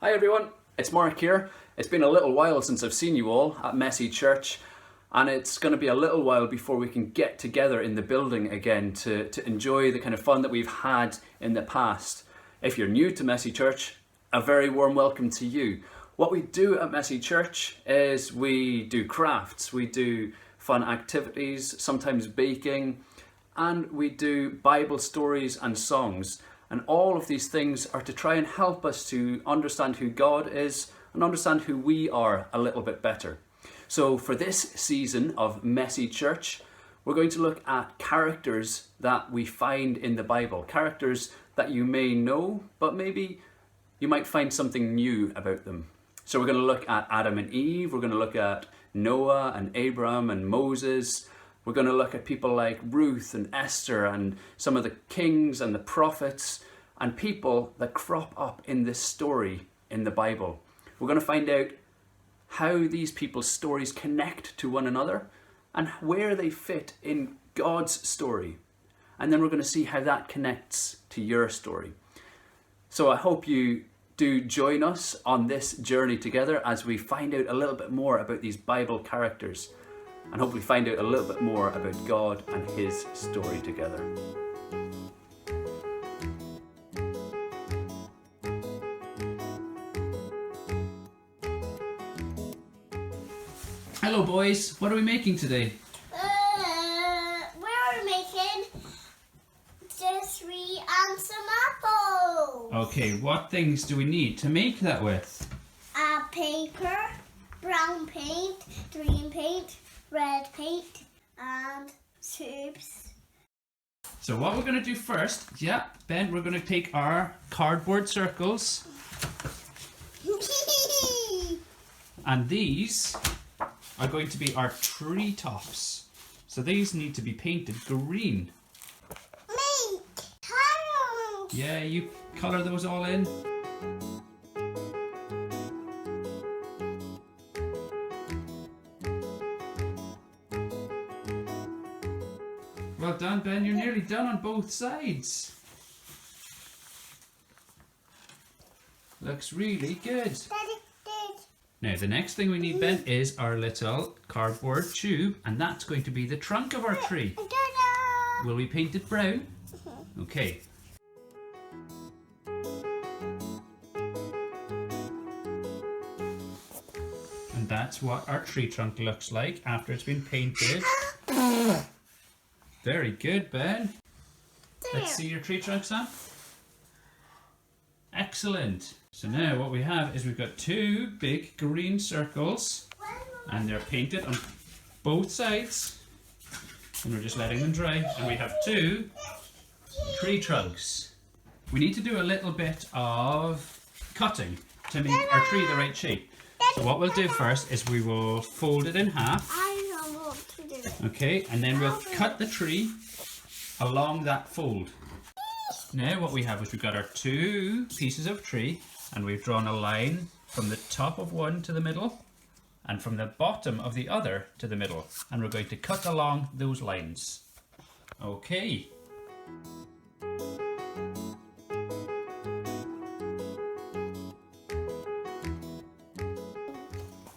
Hi everyone, it's Mark here. It's been a little while since I've seen you all at Messy Church, and it's going to be a little while before we can get together in the building again to enjoy the kind of fun that we've had in the past. If you're new to Messy Church, a very warm welcome to you. What we do at Messy Church is we do crafts, we do fun activities, sometimes baking, and we do Bible stories and songs. And all of these things are to try and help us to understand who God is and understand who we are a little bit better. So for this season of Messy Church, we're going to look at characters that we find in the Bible. Characters that you may know, but maybe you might find something new about them. So we're going to look at Adam and Eve, we're going to look at Noah and Abraham and Moses. We're going to look at people like Ruth and Esther and some of the kings and the prophets and people that crop up in this story in the Bible. We're going to find out how these people's stories connect to one another and where they fit in God's story. And then we're going to see how that connects to your story. So I hope you do join us on this journey together as we find out a little bit more about these Bible characters, and hopefully find out a little bit more about God and his story together. Hello boys, what are we making today? We're making Sesame and some apples. Okay, what things do we need to make that with? Paper, brown paint, green paint, red paint, and tubes. So what we're going to do first, Ben, we're going to take our cardboard circles, and these are going to be our tree tops. So these need to be painted green. Me, color. Yeah, you colour those all in. Well done, Ben. You're nearly done on both sides. Looks really good. Daddy, Dad. Now, the next thing we need, Ben, is our little cardboard tube, and that's going to be the trunk of our tree. Ta-da. Will we paint it brown? Okay. And that's what our tree trunk looks like after it's been painted. Very good, Ben. Let's see your tree trunk, Sam. Excellent. So now what we have is we've got two big green circles, and they're painted on both sides, and we're just letting them dry, and we have two tree trunks. We need to do a little bit of cutting to make our tree the right shape. So what we'll do first is we will fold it in half. I know what to do. Okay, and then we'll cut the tree along that fold. Now what we have is we've got our two pieces of tree, and we've drawn a line from the top of one to the middle and from the bottom of the other to the middle, and we're going to cut along those lines. Okay.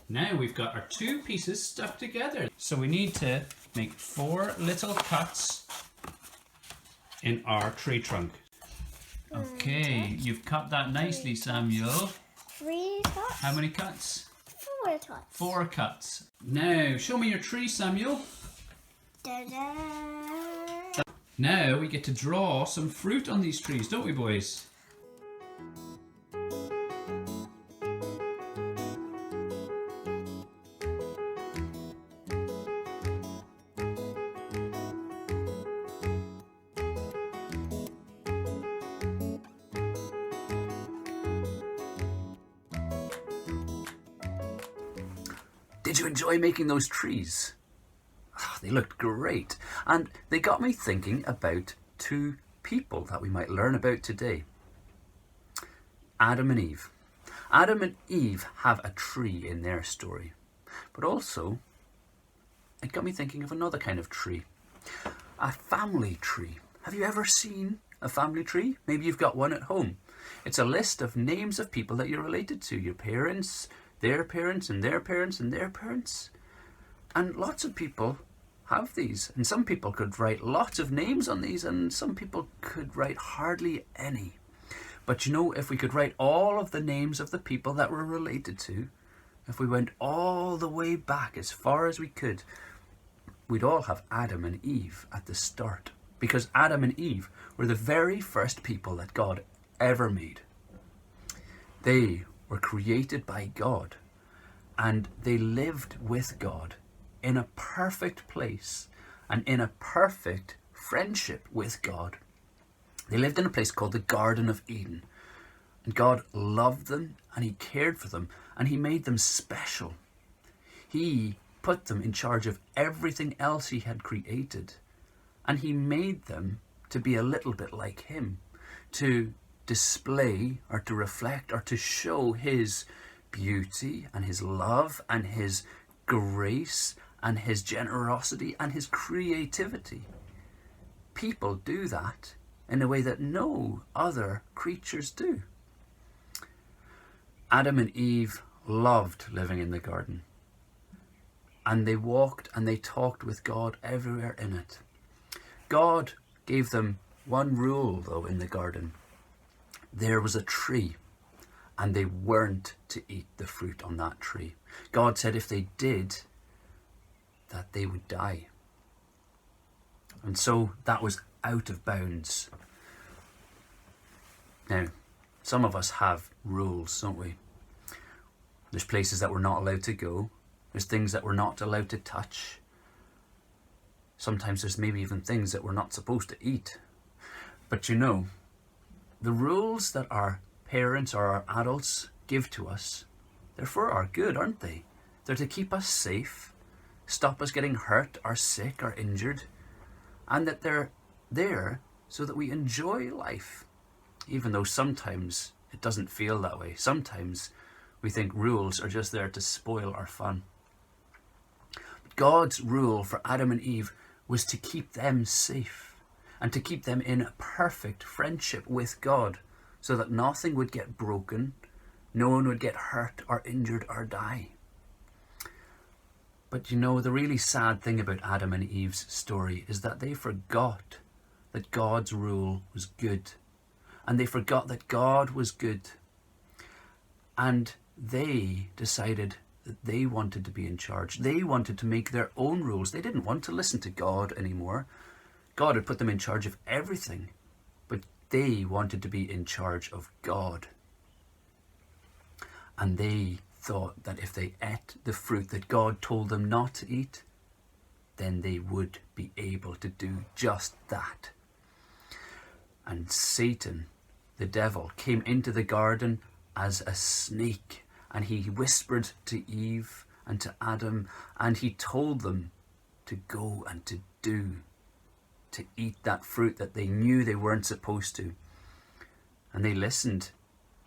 Now we've got our two pieces stuck together. So we need to make 4 little cuts in our tree trunk. Okay, you've cut that nicely, Samuel. 3 cuts. How many cuts? 4 cuts. 4 cuts. Now, show me your tree, Samuel. Ta-da. Now we get to draw some fruit on these trees, don't we, boys? Did you enjoy making those trees? Oh, they looked great, and they got me thinking about 2 people that we might learn about today. Adam and Eve. Adam and Eve have a tree in their story, but also it got me thinking of another kind of tree, a family tree. Have you ever seen a family tree? Maybe you've got one at home. It's a list of names of people that you're related to. Your parents, their parents, and their parents, and their parents. And lots of people have these. And some people could write lots of names on these, and some people could write hardly any. But you know, if we could write all of the names of the people that we're related to, if we went all the way back as far as we could, we'd all have Adam and Eve at the start. Because Adam and Eve were the very first people that God ever made. They were created by God, and they lived with God in a perfect place and in a perfect friendship with God. They lived in a place called the Garden of Eden. And God loved them, and he cared for them, and he made them special. He put them in charge of everything else he had created. And he made them to be a little bit like him, to display or to reflect or to show his beauty and his love and his grace and his generosity and his creativity. People do that in a way that no other creatures do. Adam and Eve loved living in the garden, and they walked and they talked with God everywhere in it. God gave them one rule though in the garden. There was a tree, and they weren't to eat the fruit on that tree. God said if they did, that they would die. And so that was out of bounds. Now, some of us have rules, don't we? There's places that we're not allowed to go. There's things that we're not allowed to touch. Sometimes there's maybe even things that we're not supposed to eat. But you know, the rules that our parents or our adults give to us, they're for our good, aren't they? They're to keep us safe, stop us getting hurt or sick or injured, and that they're there so that we enjoy life, even though sometimes it doesn't feel that way. Sometimes we think rules are just there to spoil our fun. God's rule for Adam and Eve was to keep them safe and to keep them in a perfect friendship with God so that nothing would get broken, no one would get hurt or injured or die. But you know, the really sad thing about Adam and Eve's story is that they forgot that God's rule was good. And they forgot that God was good. And they decided that they wanted to be in charge. They wanted to make their own rules. They didn't want to listen to God anymore. God had put them in charge of everything, but they wanted to be in charge of God. And they thought that if they ate the fruit that God told them not to eat, then they would be able to do just that. And Satan, the devil, came into the garden as a snake, and he whispered to Eve and to Adam, and he told them to go and to do, to eat that fruit that they knew they weren't supposed to. And they listened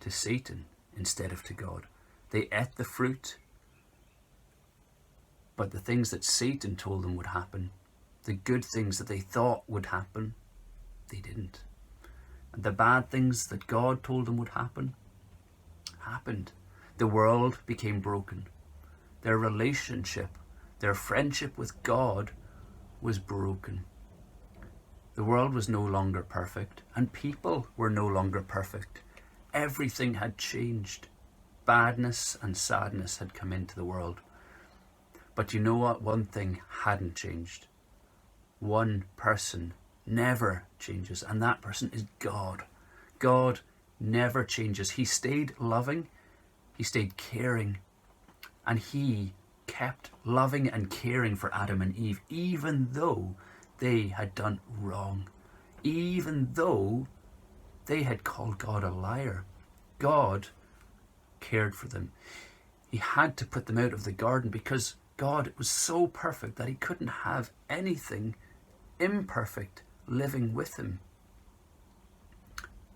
to Satan instead of to God. They ate the fruit, but the things that Satan told them would happen, the good things that they thought would happen, they didn't. And the bad things that God told them would happen, happened. The world became broken. Their relationship, their friendship with God was broken. The world was no longer perfect, and people were no longer perfect. Everything had changed. Badness and sadness had come into the world. But you know what? One thing hadn't changed. One person never changes, and that person is God. God never changes. He stayed loving, he stayed caring, and he kept loving and caring for Adam and Eve, even though they had done wrong, even though they had called God a liar. God cared for them. He had to put them out of the garden because God was so perfect that he couldn't have anything imperfect living with him.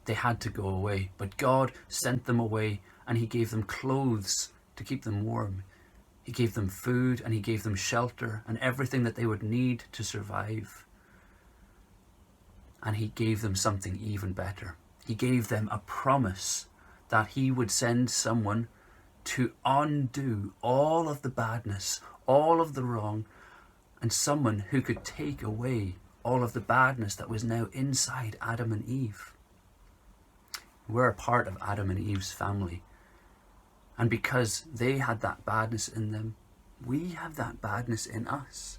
They had to go away, but God sent them away, and he gave them clothes to keep them warm. He gave them food, and he gave them shelter and everything that they would need to survive. And he gave them something even better. He gave them a promise that he would send someone to undo all of the badness, all of the wrong, and someone who could take away all of the badness that was now inside Adam and Eve. We're a part of Adam and Eve's family. And because they had that badness in them, we have that badness in us.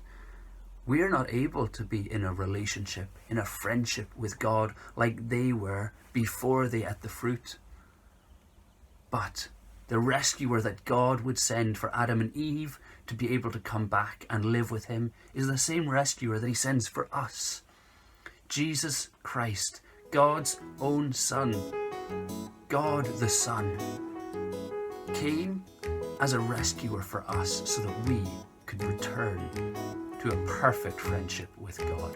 We're not able to be in a relationship, in a friendship with God like they were before they ate the fruit. But the rescuer that God would send for Adam and Eve to be able to come back and live with him is the same rescuer that he sends for us. Jesus Christ, God's own Son, God the Son, came as a rescuer for us so that we could return to a perfect friendship with God.